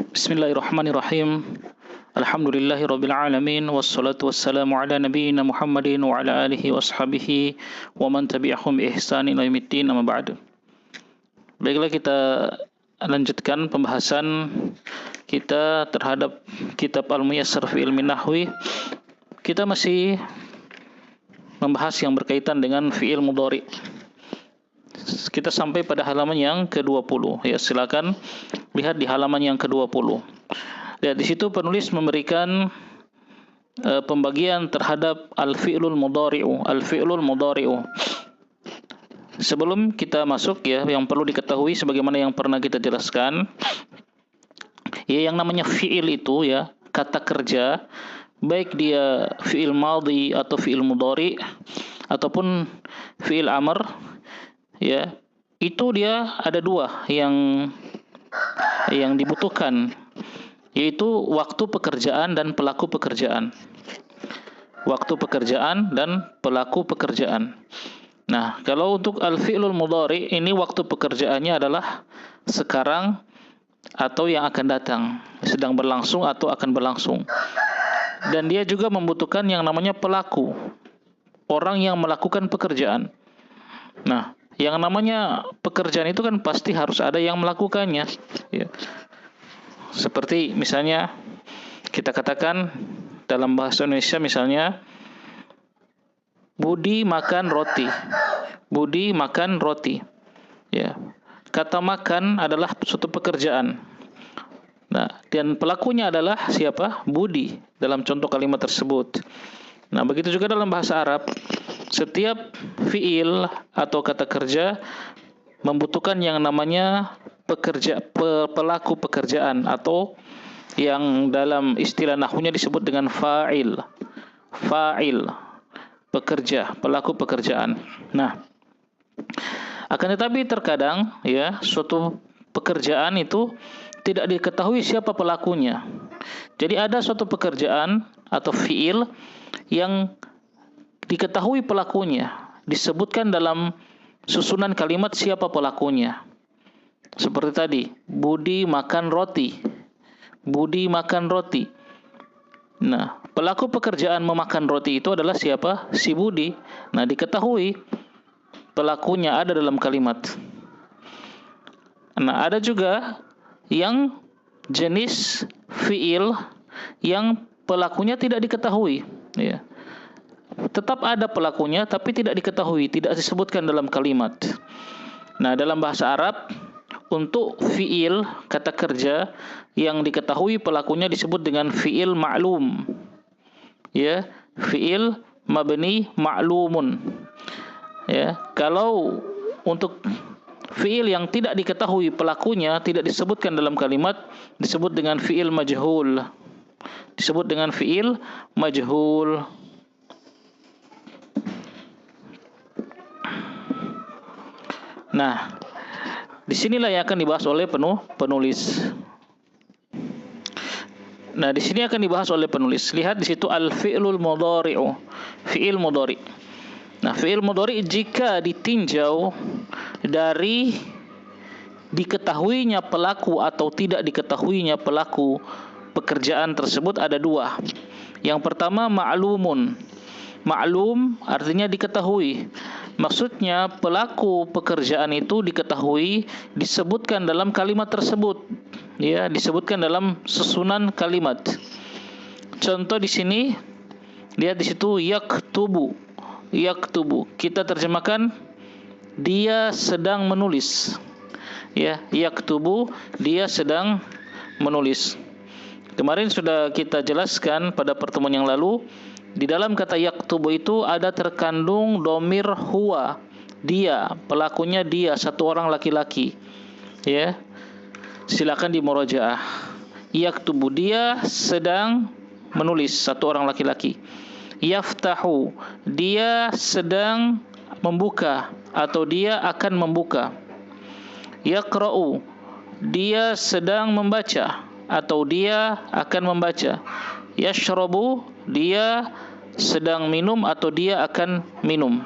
Bismillahirrahmanirrahim. Alhamdulillahirabbil alamin wassalatu wassalamu ala nabiyyina Muhammadin wa ala alihi washabihi wa man tabi'ahum bi ihsan ila yaumiddin, amma ba'du. Baiklah, kita lanjutkan pembahasan kita terhadap kitab Al-Muyassar fi Ilmi Nahwi. Kita masih membahas yang berkaitan dengan fi'il mudhari. Kita sampai pada halaman yang ke-20. Ya, silakan lihat di halaman yang ke-20. Lihat di situ penulis memberikan pembagian terhadap al-fi'lul mudhari'u. Al-fi'lul mudhari'u. Sebelum kita masuk, ya, yang perlu diketahui sebagaimana yang pernah kita jelaskan, ya, yang namanya fi'il itu, ya, kata kerja, baik dia fi'il madhi atau fi'il mudhari ataupun fi'il amr, ya, itu dia ada dua yang dibutuhkan, yaitu waktu pekerjaan dan pelaku pekerjaan. Waktu pekerjaan dan pelaku pekerjaan. Nah, kalau untuk al-fi'lul mudhari, ini waktu pekerjaannya adalah sekarang atau yang akan datang, sedang berlangsung atau akan berlangsung. Dan dia juga membutuhkan yang namanya pelaku, orang yang melakukan pekerjaan. Nah, yang namanya pekerjaan itu kan pasti harus ada yang melakukannya, ya. Seperti misalnya kita katakan dalam bahasa Indonesia, misalnya Budi makan roti. Budi makan roti. Ya. Kata makan adalah suatu pekerjaan. Nah, dan pelakunya adalah siapa? Budi dalam contoh kalimat tersebut. Nah, begitu juga dalam bahasa Arab, setiap fiil atau kata kerja membutuhkan yang namanya pelaku pekerjaan, atau yang dalam istilah nahwunya disebut dengan fa'il. Fa'il, pekerja, pelaku pekerjaan. Nah, akan tetapi terkadang, ya, suatu pekerjaan itu tidak diketahui siapa pelakunya. Jadi ada suatu pekerjaan atau fiil yang diketahui pelakunya, disebutkan dalam susunan kalimat siapa pelakunya. Seperti tadi, Budi makan roti. Budi makan roti. Nah, pelaku pekerjaan memakan roti itu adalah siapa? Si Budi. Nah, diketahui pelakunya ada dalam kalimat. Nah, ada juga yang jenis fiil yang pelakunya tidak diketahui, ya. Tetap ada pelakunya tapi tidak diketahui, tidak disebutkan dalam kalimat. Nah, dalam bahasa Arab, untuk fiil kata kerja yang diketahui pelakunya disebut dengan fiil ma'lum. Ya, fiil mabni ma'lumun. Ya, kalau untuk fiil yang tidak diketahui pelakunya, tidak disebutkan dalam kalimat, disebut dengan fiil majhul. Disebut dengan fiil majhul. Nah, disinilah yang akan dibahas oleh penulis. Nah, di sini akan dibahas oleh penulis. Lihat di situ al-fi'lul mudhari'u, fi'il mudhari'. Nah, fi'il mudhari' jika ditinjau dari diketahuinya pelaku atau tidak diketahuinya pelaku pekerjaan tersebut, ada dua. Yang pertama ma'lumun. Ma'lum artinya diketahui. Maksudnya pelaku pekerjaan itu diketahui, disebutkan dalam kalimat tersebut, ya, disebutkan dalam susunan kalimat. Contoh di sini, lihat di situ yaktubu. Yaktubu, kita terjemahkan dia sedang menulis. Ya, yaktubu, dia sedang menulis. Kemarin sudah kita jelaskan pada pertemuan yang lalu, di dalam kata yaktubu itu ada terkandung domir huwa, dia, pelakunya dia, satu orang laki-laki. Ya, silakan di murojaah. Yaktubu, dia sedang menulis, satu orang laki-laki. Yaftahu, dia sedang membuka atau dia akan membuka. Yaqra'u, dia sedang membaca atau dia akan membaca. Yashrabu, dia sedang minum atau dia akan minum.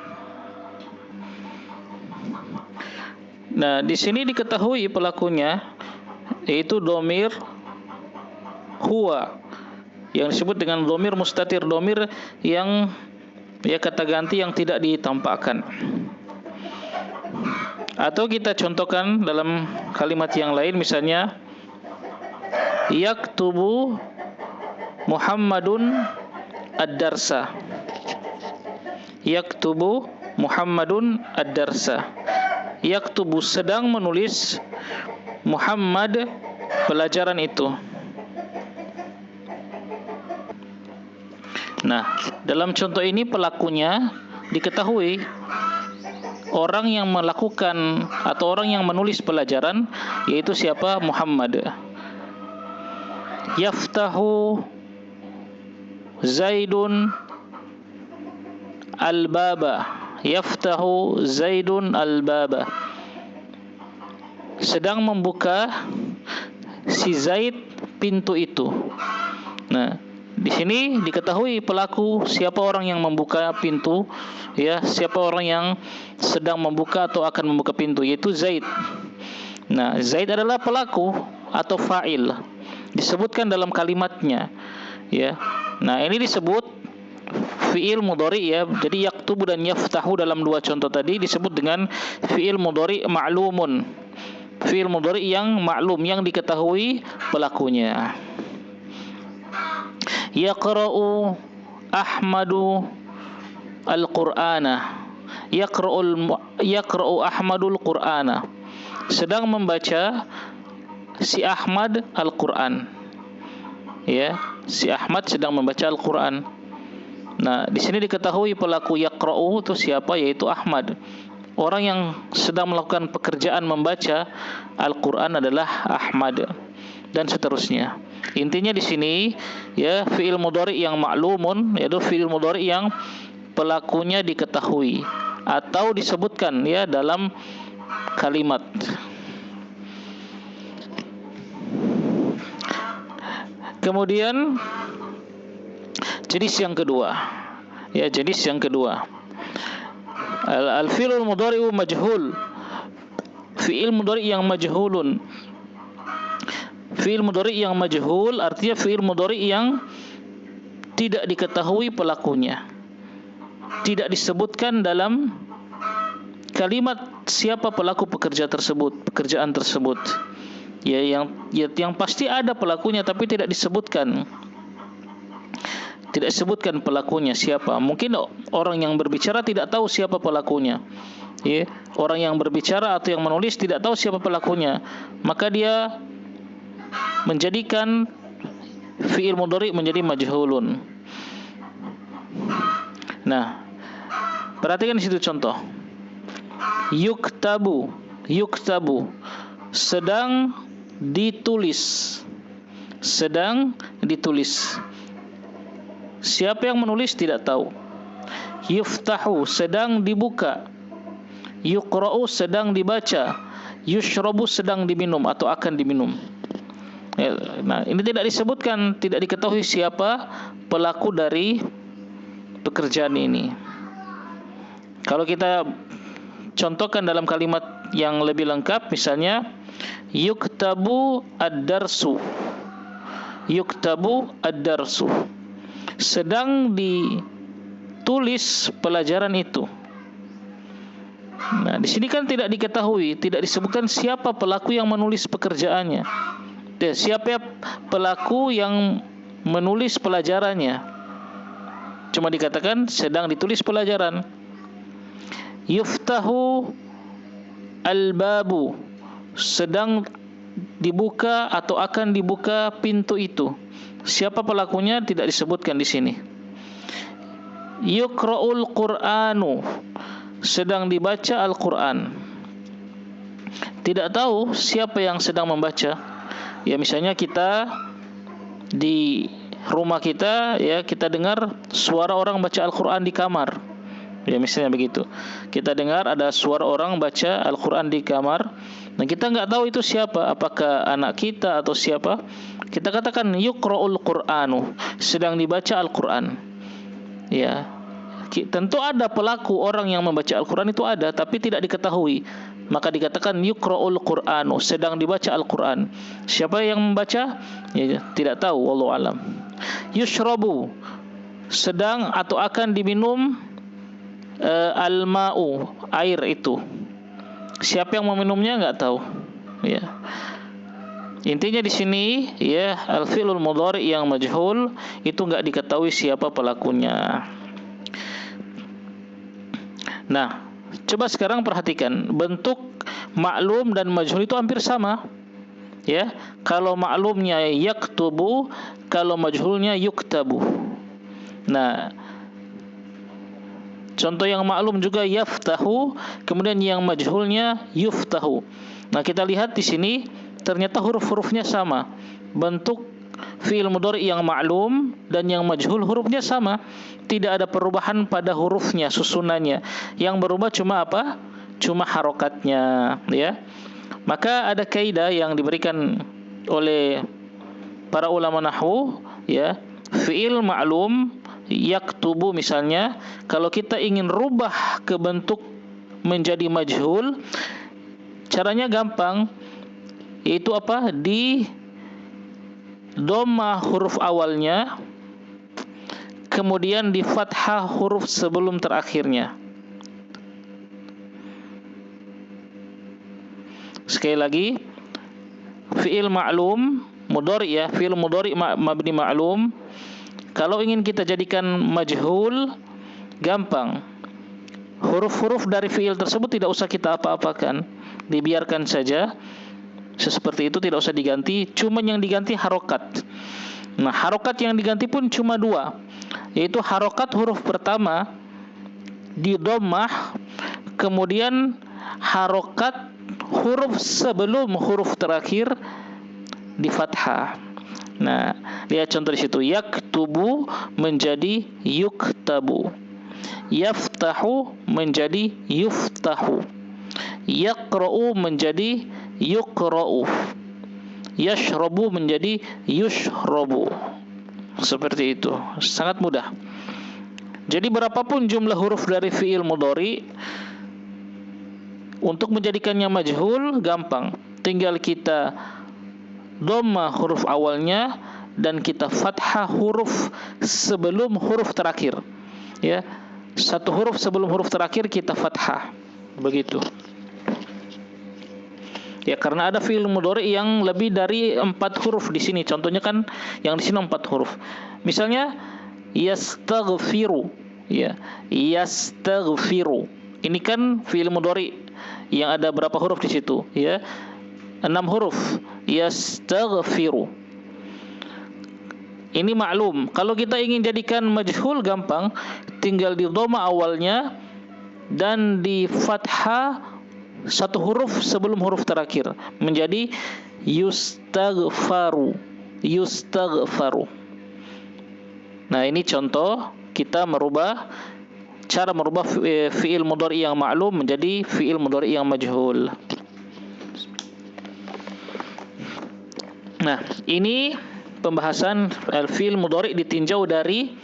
Nah, di sini diketahui pelakunya yaitu domir huwa, yang disebut dengan dhamir mustatir, dhamir yang kata ganti yang tidak ditampakkan. Atau kita contohkan dalam kalimat yang lain, misalnya yaktubu Muhammadun ad-darsa. Yaktubu Muhammadun ad-darsa. Yaktubu sedang menulis Muhammad pelajaran itu. Nah, dalam contoh ini pelakunya diketahui, orang yang melakukan atau orang yang menulis pelajaran yaitu siapa? Muhammad. Yaftahu Zaidun al-baba. Yaftahu Zaidun al-baba. Sedang membuka si Zaid pintu itu. Nah, di sini diketahui pelaku siapa orang yang membuka pintu, ya, siapa orang yang sedang membuka atau akan membuka pintu, yaitu Zaid. Nah, Zaid adalah pelaku atau fa'il, disebutkan dalam kalimatnya, ya. Nah, ini disebut fi'il mudhari, ya. Jadi yaktubu dan yaftahu dalam dua contoh tadi disebut dengan fi'il mudhari ma'lumun. Fi'il mudhari yang maklum, yang diketahui pelakunya. Yaqra'u Ahmadu al-Qur'ana. Yaqra'u Ahmadul Qur'ana. Sedang membaca si Ahmad Al-Qur'an. Ya, si Ahmad sedang membaca Al-Qur'an. Nah, di sini diketahui pelaku yaqra'u itu siapa, yaitu Ahmad. Orang yang sedang melakukan pekerjaan membaca Al-Qur'an adalah Ahmad, dan seterusnya. Intinya di sini, ya, fi'il mudhari yang ma'lumun, yaitu fi'il mudhari yang pelakunya diketahui atau disebutkan, ya, dalam kalimat. Kemudian jenis yang kedua, ya, jenis yang kedua, al-fi'lul mudhari'u majhul. Fi'il mudhari yang majhulun. Fi'il mudhari yang majhul artinya fi'il mudhari yang tidak diketahui pelakunya, tidak disebutkan dalam kalimat siapa pelaku pekerjaan tersebut. Ya, yang pasti ada pelakunya tapi tidak disebutkan. Tidak disebutkan pelakunya siapa. Mungkin orang yang berbicara tidak tahu siapa pelakunya. Ya, orang yang berbicara atau yang menulis tidak tahu siapa pelakunya. Maka dia menjadikan fi'il mudhari menjadi majhulun. Nah, perhatikan di situ contoh. Yuktabu sedang ditulis. Siapa yang menulis tidak tahu. Yuftahu sedang dibuka. Yuqra'u sedang dibaca. Yushrabu sedang diminum atau akan diminum. Nah, ini tidak disebutkan, tidak diketahui siapa pelaku dari pekerjaan ini. Kalau kita contohkan dalam kalimat yang lebih lengkap, misalnya yuktabu ad-darsu. Yuktabu ad-darsu. Sedang ditulis pelajaran itu. Nah, di sini kan tidak diketahui, tidak disebutkan siapa pelaku yang menulis pekerjaannya. Siapa pelaku yang menulis pelajarannya. Cuma dikatakan sedang ditulis pelajaran. Yuftahu al-babu. Sedang dibuka atau akan dibuka pintu itu. Siapa pelakunya tidak disebutkan di sini. Yuqra'ul Qur'anu. Sedang dibaca Al-Qur'an. Tidak tahu siapa yang sedang membaca. Ya, misalnya kita di rumah kita, ya, kita dengar suara orang baca Al-Qur'an di kamar. Ya, misalnya begitu. Kita dengar ada suara orang baca Al-Qur'an di kamar. Nah, kita nggak tahu itu siapa, apakah anak kita atau siapa. Kita katakan yuqra'ul Qur'anu, sedang dibaca Al-Qur'an. Ya. Tentu ada pelaku orang yang membaca Al-Qur'an itu ada, tapi tidak diketahui. Maka dikatakan yuqra'ul Qur'anu, sedang dibaca Al-Qur'an. Siapa yang membaca? Ya, tidak tahu, wallahu alam. Yushrabu, sedang atau akan diminum al-ma'u, air itu. Siapa yang meminumnya nggak tahu. Ya. Intinya di sini ya al-fi'lul mudhari yang majhul itu nggak diketahui siapa pelakunya. Nah, coba sekarang perhatikan bentuk maklum dan majhul itu hampir sama. Ya, kalau maklumnya yaktubu, kalau majhulnya yuktabu. Nah, contoh yang maklum juga yaftahu, kemudian yang majhulnya yuftahu. Nah, kita lihat di sini ternyata huruf-hurufnya sama. Bentuk fi'il mudhari yang maklum dan yang majhul hurufnya sama. Tidak ada perubahan pada hurufnya, susunannya. Yang berubah cuma apa? Cuma harokatnya, ya. Maka ada kaidah yang diberikan oleh para ulama nahwu, ya. Fi'il maklum yaktubu misalnya, kalau kita ingin rubah ke bentuk menjadi majhul, caranya gampang, yaitu apa? Di dhamma huruf awalnya, kemudian di fathah huruf sebelum terakhirnya. Sekali lagi, fi'il ma'lum mudhari ya, fi'il mudhari mabni ma'lum, kalau ingin kita jadikan majhul, gampang. Huruf-huruf dari fi'il tersebut tidak usah kita apa-apakan, dibiarkan saja seperti itu, tidak usah diganti. Cuma yang diganti harokat. Nah, harokat yang diganti pun cuma dua, yaitu harokat huruf pertama di dhammah, kemudian harokat huruf sebelum huruf terakhir di fathah. Nah, lihat contoh di situ, yaktubu menjadi yuktabu, yaftahu menjadi yuftahu, yaqra'u menjadi yuqra'u, yashrabu menjadi yushrabu. Seperti itu, sangat mudah. Jadi berapapun jumlah huruf dari fi'il mudhari, untuk menjadikannya majhul gampang. Tinggal kita dhamma huruf awalnya dan kita fathah huruf sebelum huruf terakhir. Ya, satu huruf sebelum huruf terakhir kita fathah. Begitu. Ya, karena ada fi'il mudhari yang lebih dari 4 huruf di sini. Contohnya kan yang di sini 4 huruf. Misalnya yastaghfiru, ya. Yastaghfiru. Ini kan fi'il mudhari yang ada berapa huruf di situ, ya? 6 huruf. Yastaghfiru. Ini maklum. Kalau kita ingin jadikan majhul gampang, tinggal di dhamma awalnya dan di fathah satu huruf sebelum huruf terakhir menjadi yustaghfaru, yustaghfaru. Nah, ini contoh kita cara merubah fi'il mudhari yang maklum menjadi fi'il mudhari yang majhul. Nah, ini pembahasan fi'il mudhari ditinjau dari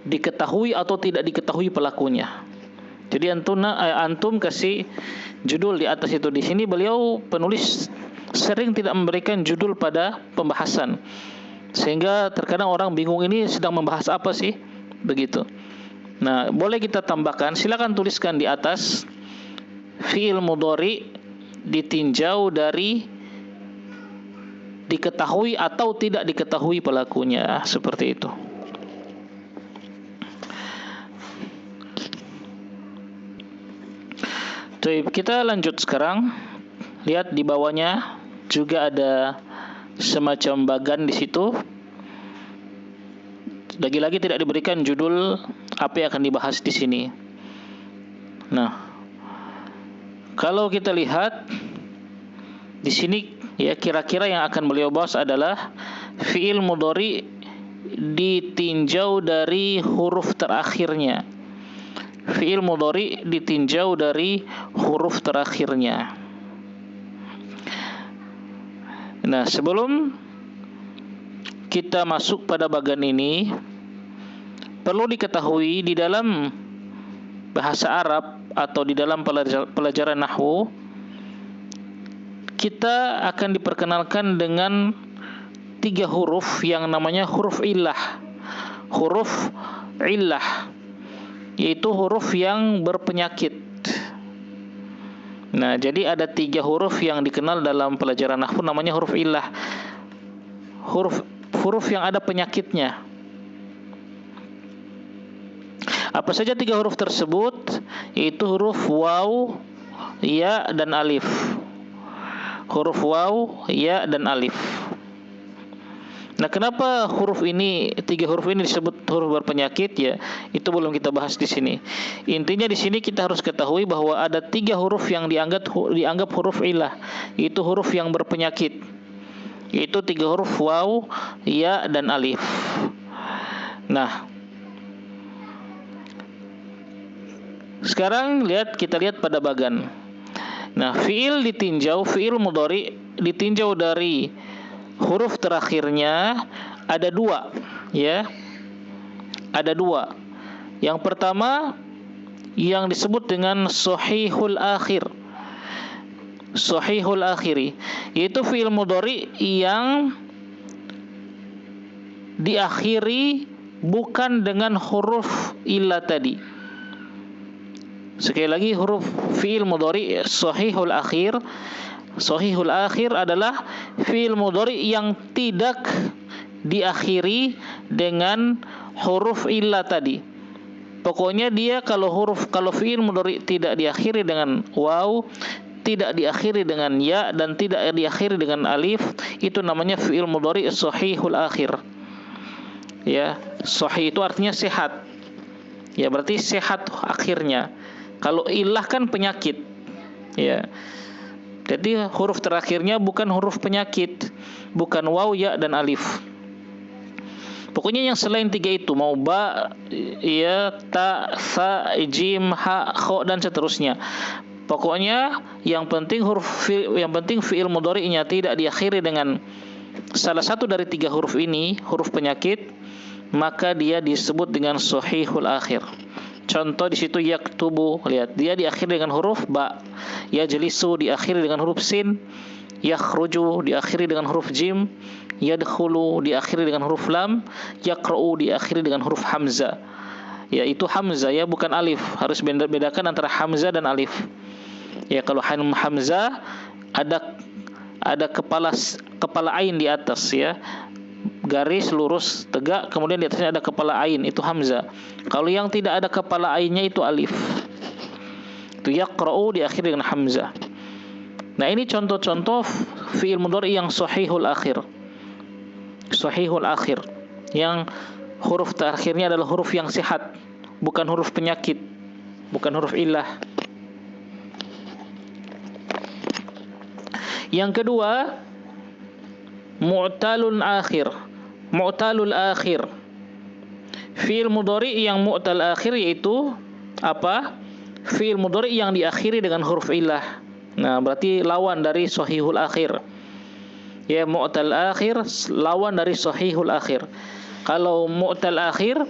diketahui atau tidak diketahui pelakunya. Jadi antum kasih judul di atas itu. Di sini beliau penulis sering tidak memberikan judul pada pembahasan, sehingga terkadang orang bingung ini sedang membahas apa sih, begitu. Nah, boleh kita tambahkan, silakan tuliskan di atas fi'il mudhari ditinjau dari diketahui atau tidak diketahui pelakunya, seperti itu. Baik, kita lanjut sekarang. Lihat di bawahnya juga ada semacam bagan di situ. Lagi-lagi tidak diberikan judul apa yang akan dibahas di sini. Nah, kalau kita lihat di sini, ya, kira-kira yang akan beliau bahas adalah fi'il mudhari ditinjau dari huruf terakhirnya. Fi'il mudhari ditinjau dari huruf terakhirnya. Nah, sebelum kita masuk pada bagian ini, perlu diketahui di dalam bahasa Arab atau di dalam pelajaran nahwu, kita akan diperkenalkan dengan 3 huruf yang namanya huruf illah. Huruf illah yaitu huruf yang berpenyakit. Nah, jadi ada 3 huruf yang dikenal dalam pelajaran nahwu namanya huruf illah. Huruf yang ada penyakitnya. Apa saja 3 huruf tersebut? Yaitu huruf waw, ya, dan alif. Huruf waw, ya, dan alif. Nah, kenapa 3 huruf ini disebut huruf berpenyakit ya? Itu belum kita bahas di sini. Intinya di sini kita harus ketahui bahwa ada 3 huruf yang dianggap huruf illah, itu huruf yang berpenyakit. Yaitu 3 huruf waw, ya, dan alif. Nah, sekarang kita lihat pada bagan. Nah, fiil mudhari ditinjau dari huruf terakhirnya ada 2, ya. Ada 2. Yang pertama yang disebut dengan sahihul akhir. Sahihul akhiri, yaitu fiil mudhari yang diakhiri bukan dengan huruf illah tadi. Sekali lagi, huruf fiil mudhari sahihul akhir. Sahihul akhir adalah fiil mudhari yang tidak diakhiri dengan huruf illah tadi. Pokoknya dia kalau fiil mudhari tidak diakhiri dengan waw, tidak diakhiri dengan ya, dan tidak diakhiri dengan alif, itu namanya fiil mudhari sahihul akhir. Ya, sahih itu artinya sehat. Ya, berarti sehat akhirnya. Kalau illah kan penyakit. Ya. Jadi huruf terakhirnya bukan huruf penyakit, bukan waw, ya, dan alif. Pokoknya yang selain 3 itu, mau ba, ya, ta, sa, jim, ha, kho, dan seterusnya. Pokoknya yang penting fiil mudhari'nya tidak diakhiri dengan salah satu dari 3 huruf ini, huruf penyakit, maka dia disebut dengan sahihul akhir. Contoh di situ yaktubu, lihat, dia diakhiri dengan huruf ba. Yajlisu diakhiri dengan huruf sin. Yakhruju diakhiri dengan huruf jim. Yadkhulu diakhiri dengan huruf lam. Yaqra'u diakhiri dengan huruf hamzah. Ya, itu hamzah ya, bukan alif. Harus bedakan antara hamzah dan alif. Ya, kalau hamzah ada kepala ain di atas ya. Garis lurus tegak, kemudian di atasnya ada kepala ain, itu hamzah. Kalau yang tidak ada kepala ainnya itu alif. Itu yaqra'u diakhiri dengan hamzah. Nah, ini contoh-contoh fiil mudhari yang sahihul akhir. Sahihul akhir, yang huruf terakhirnya adalah huruf yang sehat, bukan huruf penyakit, bukan huruf illah. Yang kedua, mu'talul akhir. Mu'talul akhir, fiil mudhari yang mu'tal akhir, yaitu apa? Fiil mudhari yang diakhiri dengan huruf illah. Nah, berarti lawan dari sahihul akhir. Ya, mu'tal akhir lawan dari sahihul akhir. Kalau mu'tal akhir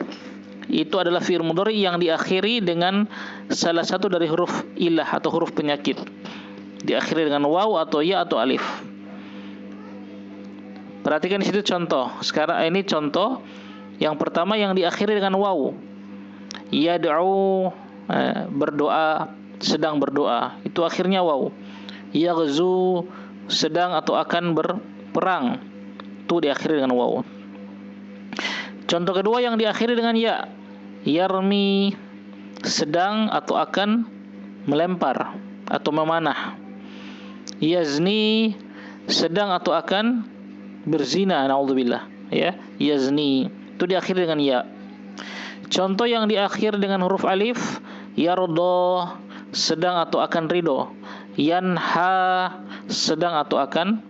itu adalah fiil mudhari yang diakhiri dengan salah satu dari huruf illah atau huruf penyakit. Diakhiri dengan waw atau ya atau alif. Perhatikan di situ contoh. Sekarang ini contoh yang pertama yang diakhiri dengan waw. Yad'u, berdoa, sedang berdoa, itu akhirnya waw. Yaghzu, sedang atau akan berperang, itu diakhiri dengan waw. Contoh kedua yang diakhiri dengan ya. Yarmi, sedang atau akan melempar atau memanah. Yazni, sedang atau akan berzina, naudzubillah, ya. Yazni, itu diakhiri dengan ya. Contoh yang diakhir dengan huruf alif, yardo, sedang atau akan ridho. Yanha, sedang atau akan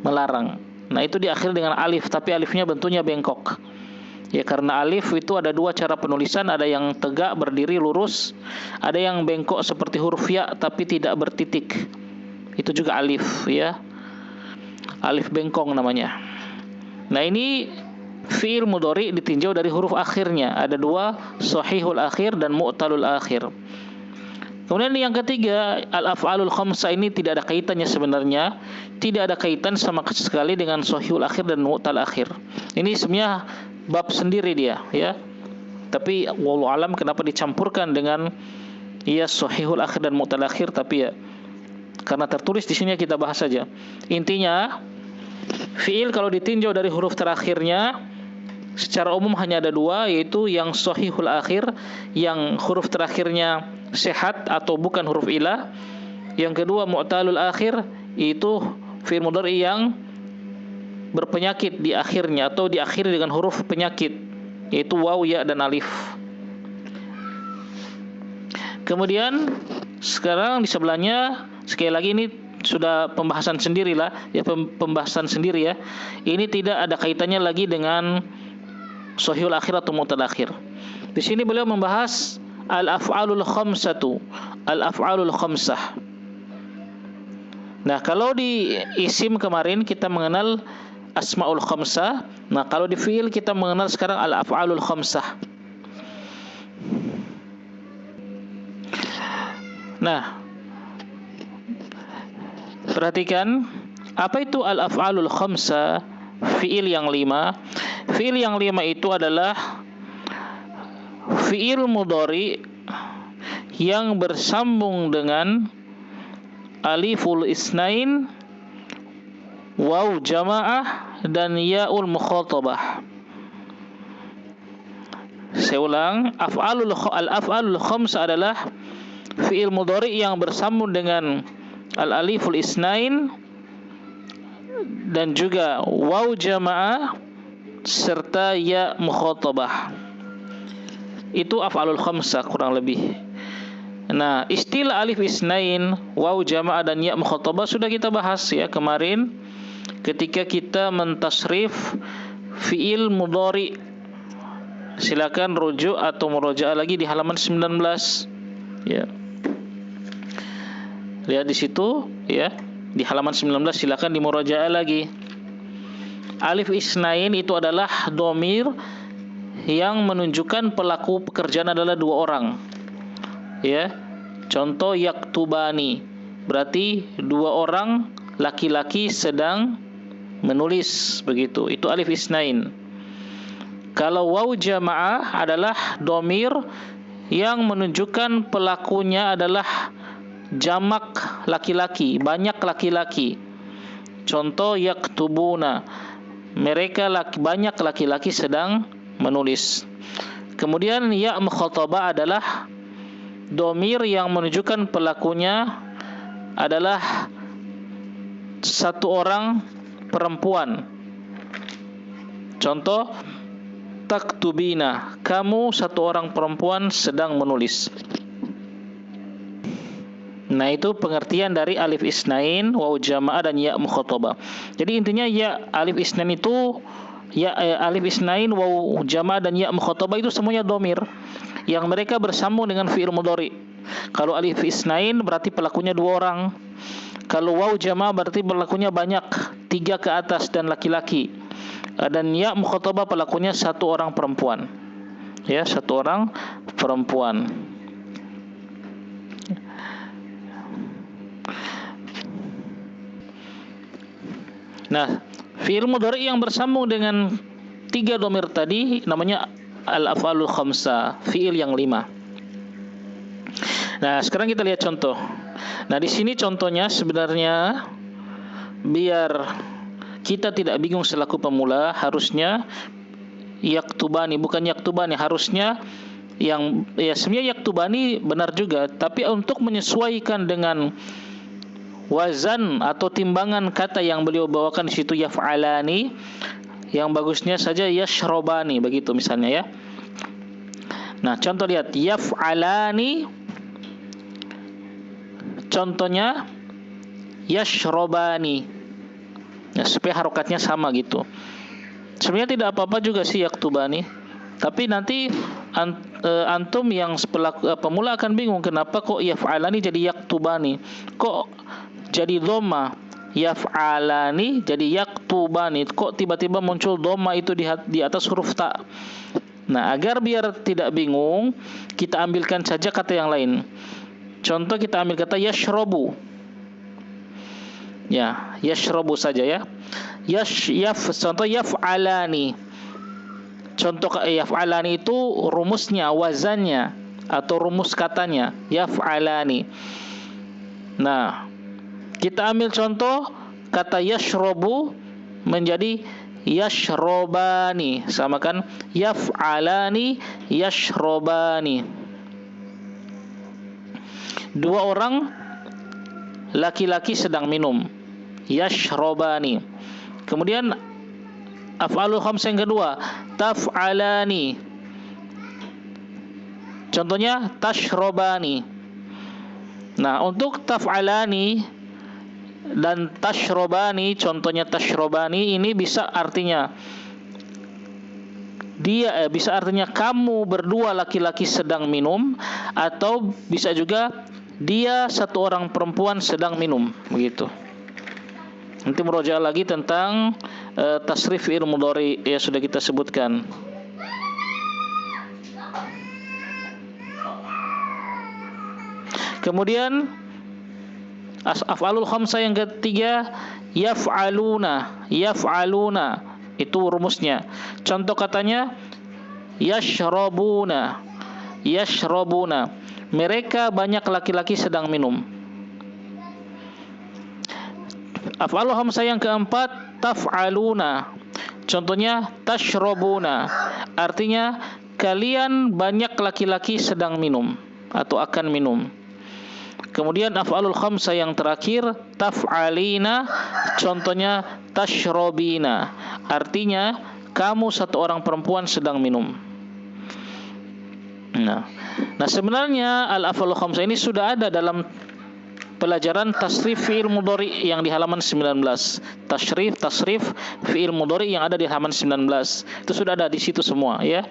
melarang. Nah, itu diakhiri dengan alif, tapi alifnya bentuknya bengkok. Ya, karena alif itu ada 2 cara penulisan, ada yang tegak berdiri lurus, ada yang bengkok seperti huruf ya tapi tidak bertitik. Itu juga alif, ya. Alif bengkong namanya. Nah, ini fiil mudhari ditinjau dari huruf akhirnya. Ada 2, sahihul akhir dan mu'talul akhir. Kemudian yang ketiga, al-af'alul khamsah ini tidak ada kaitannya sebenarnya. tidak ada kaitan sama sekali dengan sahihul akhir dan mu'tal akhir. Ini sebenarnya bab sendiri dia, ya. Tapi wallahu alam kenapa dicampurkan dengan ya sahihul akhir dan mu'tal akhir, tapi ya karena tertulis di sini kita bahas saja. Intinya fiil kalau ditinjau dari huruf terakhirnya secara umum hanya ada dua, yaitu yang sahihul akhir, yang huruf terakhirnya sehat atau bukan huruf ilah. Yang kedua mu'talul akhir, itu fiil mudhari yang berpenyakit di akhirnya atau diakhiri dengan huruf penyakit, yaitu waw, ya, dan alif. Kemudian sekarang di sebelahnya, sekali lagi ini sudah pembahasan sendiri lah, ya, pembahasan sendiri ya. Ini tidak ada kaitannya lagi dengan sahihul akhir atau mu'tal akhir. Di sini beliau membahas al-af'alul khamsatu, al-af'alul khamsah. Nah, kalau di isim kemarin kita mengenal asmaul khamsah. Nah, kalau di fiil kita mengenal sekarang al-af'alul khamsah. Nah, perhatikan apa itu al-af'alul khamsah, fiil yang 5. Fiil yang 5 itu adalah fiil mudhari yang bersambung dengan aliful isnain, waw jamaah, dan yaul mukhatabah. Saya ulang, al-af'alul khamsah adalah fiil mudhari yang bersambung dengan al-aliful isnain dan juga waw jamaah serta ya mukhatabah. Itu af'alul khamsah kurang lebih. Nah, istilah alif isnain, waw jamaah, dan ya mukhatabah sudah kita bahas ya kemarin ketika kita mentasrif fiil mudhari. Silakan rujuk atau murojaah lagi di halaman 19 ya. Lihat di situ ya, di halaman 19 silakan dimurojaah lagi. Alif isnain itu adalah dhamir yang menunjukkan pelaku pekerjaan adalah dua orang. Ya. Contoh yaktubani, berarti dua orang laki-laki sedang menulis, begitu. Itu alif isnain. Kalau waw jamaah adalah dhamir yang menunjukkan pelakunya adalah jamak laki-laki, banyak laki-laki. Contoh yaktubuna, mereka banyak laki-laki sedang menulis. Kemudian ya mukhatabah adalah dhamir yang menunjukkan pelakunya adalah satu orang perempuan. Contoh taktubina, kamu satu orang perempuan sedang menulis. Nah, itu pengertian dari alif isnain, waw jamaah, dan ya mukhatabah. Jadi intinya ya alif isnain itu alif isnain, waw jamaah, dan ya mukhatabah itu semuanya dhamir yang mereka bersambung dengan fi'il mudhari. Kalau alif isnain berarti pelakunya dua orang. Kalau waw jamaah berarti pelakunya banyak, 3 ke atas dan laki-laki. Dan ya mukhatabah pelakunya satu orang perempuan. Ya, satu orang perempuan. Nah, fi'il mudhari yang bersambung dengan 3 dhamir tadi namanya al-af'alul khamsah, fi'il yang 5. Nah, sekarang kita lihat contoh. Nah, di sini contohnya sebenarnya biar kita tidak bingung selaku pemula, harusnya yaktubani, bukan yaktubani, harusnya yang ya sebenarnya yaktubani benar juga, tapi untuk menyesuaikan dengan wazan atau timbangan kata yang beliau bawakan di situ yaf'alani, yang bagusnya saja yashrobani, begitu misalnya ya. Nah, contoh lihat yaf'alani, contohnya yashrobani. Ya, supaya harokatnya sama gitu. Sebenarnya tidak apa-apa juga sih yaktubani, tapi nanti antum yang pemula akan bingung kenapa kok yaf'alani jadi yaktubani, kok jadi dhamma, yaf'alani jadi yaktubani, kok tiba-tiba muncul dhamma itu di atas huruf ta. Nah, agar biar tidak bingung, kita ambilkan saja kata yang lain. Contoh kita ambil kata yashrobu. Ya, yashrabu saja ya. Contoh yaf'alani. Contoh yaf'alani itu rumusnya, wazannya atau rumus katanya yaf'alani. Nah, kita ambil contoh kata yashrabu menjadi yashrobani, sama kan? Yaf'alani yashrobani. Dua orang laki-laki sedang minum, yashrobani. Kemudian af'alul khamsah yang kedua, taf'alani. Contohnya tashrobani. Nah, untuk taf'alani dan tashrobani, contohnya tashrobani ini bisa artinya bisa artinya kamu berdua laki-laki sedang minum, atau bisa juga dia satu orang perempuan sedang minum, begitu. Nanti merujuk lagi tentang tasrif fi'il mudhari ya, sudah kita sebutkan. Kemudian af'alul khamsah yang ketiga, yaf'aluna. Yaf'aluna itu rumusnya. Contoh katanya yashrabuna. Yashrabuna. Mereka banyak laki-laki sedang minum. Af'alul khamsah yang keempat, taf'aluna. Contohnya tashrabuna. Artinya kalian banyak laki-laki sedang minum atau akan minum. Kemudian af'alul khamsah yang terakhir, taf'alina. Contohnya tashrobina. Artinya kamu satu orang perempuan sedang minum. Nah sebenarnya al-af'alul khamsah ini sudah ada dalam pelajaran tasrif fi'il mudhari yang di halaman 19. Tasrif fi'il mudhari yang ada di halaman 19. Itu sudah ada di situ semua ya.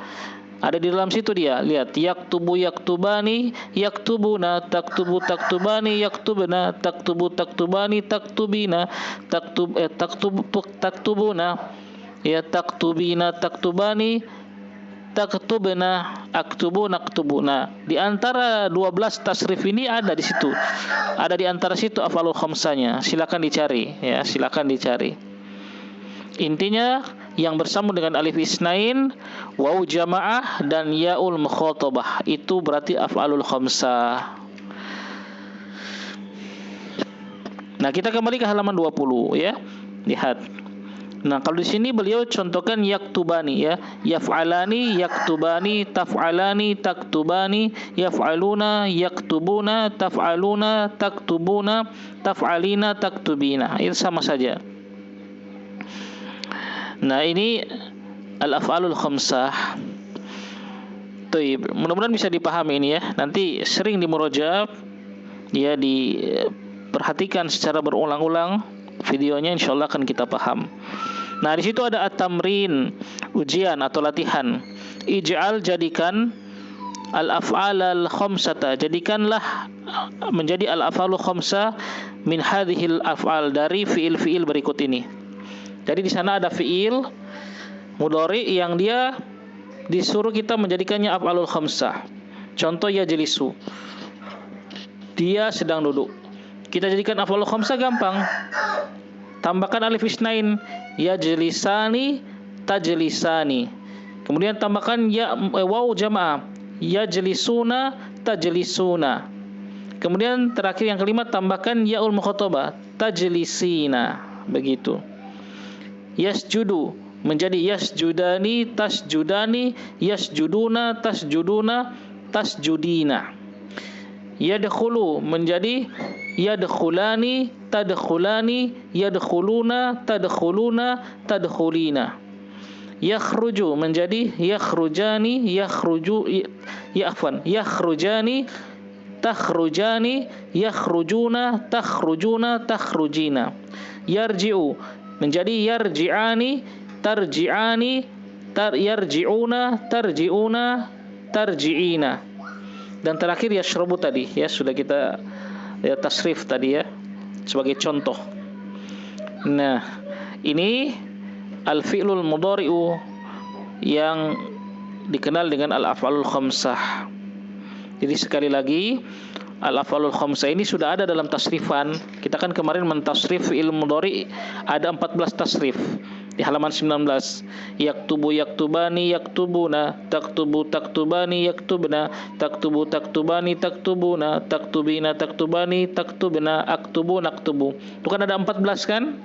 Ada di dalam situ dia. Lihat, yaktubu yaktubani, yaktubuna, taktubu taktubani, yaktubna, taktubu taktubani, taktubina, taktubuna, ya taktubina, taktubani, taktubna, aktubuna, aktubuna. Di antara 12 tasrif ini ada di situ. Ada di antara situ af'alul khamsanya. Silakan dicari ya, silakan dicari. Intinya yang bersambung dengan alif isnain, waw jamaah dan yaul mukhatabah itu berarti af'alul khamsah. Nah, kita kembali ke halaman 20 ya. Lihat. Nah, kalau di sini beliau contohkan yaktubani ya. Yaf'alani, yaktubani, taf'alani, taktubani, yaf'aluna, yaktubuna, taf'aluna, taktubuna, taf'alina, taktubina. Itu sama saja. Nah, ini al-af'alul khamsah. Baik, mudah-mudahan bisa dipahami ini ya. Nanti sering dimurajab ya, diperhatikan secara berulang-ulang videonya, insyaallah akan kita paham. Nah, di situ ada at-tamrin, ujian atau latihan. Ij'al, jadikan al-af'alal khamsata, jadikanlah menjadi al-af'alul khamsah min hadhil af'al, dari fiil-fiil berikut ini. Jadi di sana ada fiil mudhari yang dia disuruh kita menjadikannya af'alul khamsah. Contoh yajlisu. Dia sedang duduk. Kita jadikan af'alul khamsah gampang. Tambahkan alif isnain, yajlisani, tajlisani. Kemudian tambahkan waw jamaah, yajlisuna, tajlisuna. Kemudian terakhir yang kelima tambahkan yaul mukhatabah, tajlisina. Begitu. Yasjudu menjadi yasjudani, tasjudani, yasjuduna, tasjuduna, tasjudina. Yadkhulu menjadi yadkhulani, tadkhulani, yadkhuluna, tadkhuluna, tadkhulina. Yakhruju menjadi yakhrujani, yakhrujani, takhrujani, yakhrujuna, takhrujuna, takhrujina. Yarji'u menjadi yarji'ani, tarji'ani, yarji'una, tarji'una, tarji'ina. Dan terakhir yashrabu tadi ya, sudah kita ya tasrif tadi ya sebagai contoh. Nah, ini al-fi'lul mudhari'u yang dikenal dengan al-af'alul khamsah. Jadi sekali lagi, Al-af'alul khamsah ini sudah ada dalam tasrifan. Kita kan kemarin mentasrif fi'il mudhari ada 14 tasrif di halaman 19. Yaktubu yaktubani yaktubuna, taktubu taktubani yaktubna, taktubu taktubani taktubuna, taktubina taktubani taktubna, aktubu naktubu. Itu kan ada 14 kan?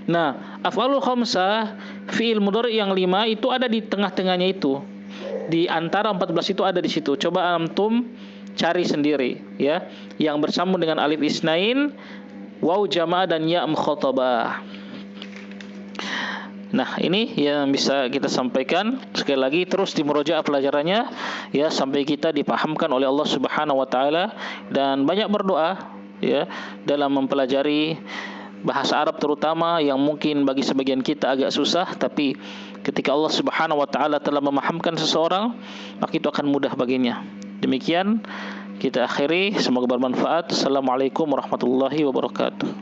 Nah, af'alul khamsah fi'il mudhari yang 5 itu ada di tengah-tengahnya itu. Di antara 14 itu ada di situ. Coba antum cari sendiri ya, yang bersambung dengan alif isnain, waw jamaah dan ya mukhatabah. Nah, ini yang bisa kita sampaikan. Sekali lagi terus dimurojaah pelajarannya ya sampai kita dipahamkan oleh Allah Subhanahu wa taala, dan banyak berdoa ya dalam mempelajari bahasa Arab terutama yang mungkin bagi sebagian kita agak susah, tapi ketika Allah Subhanahu wa taala telah memahamkan seseorang, maka itu akan mudah baginya. Demikian kita akhiri, semoga bermanfaat. Assalamualaikum warahmatullahi wabarakatuh.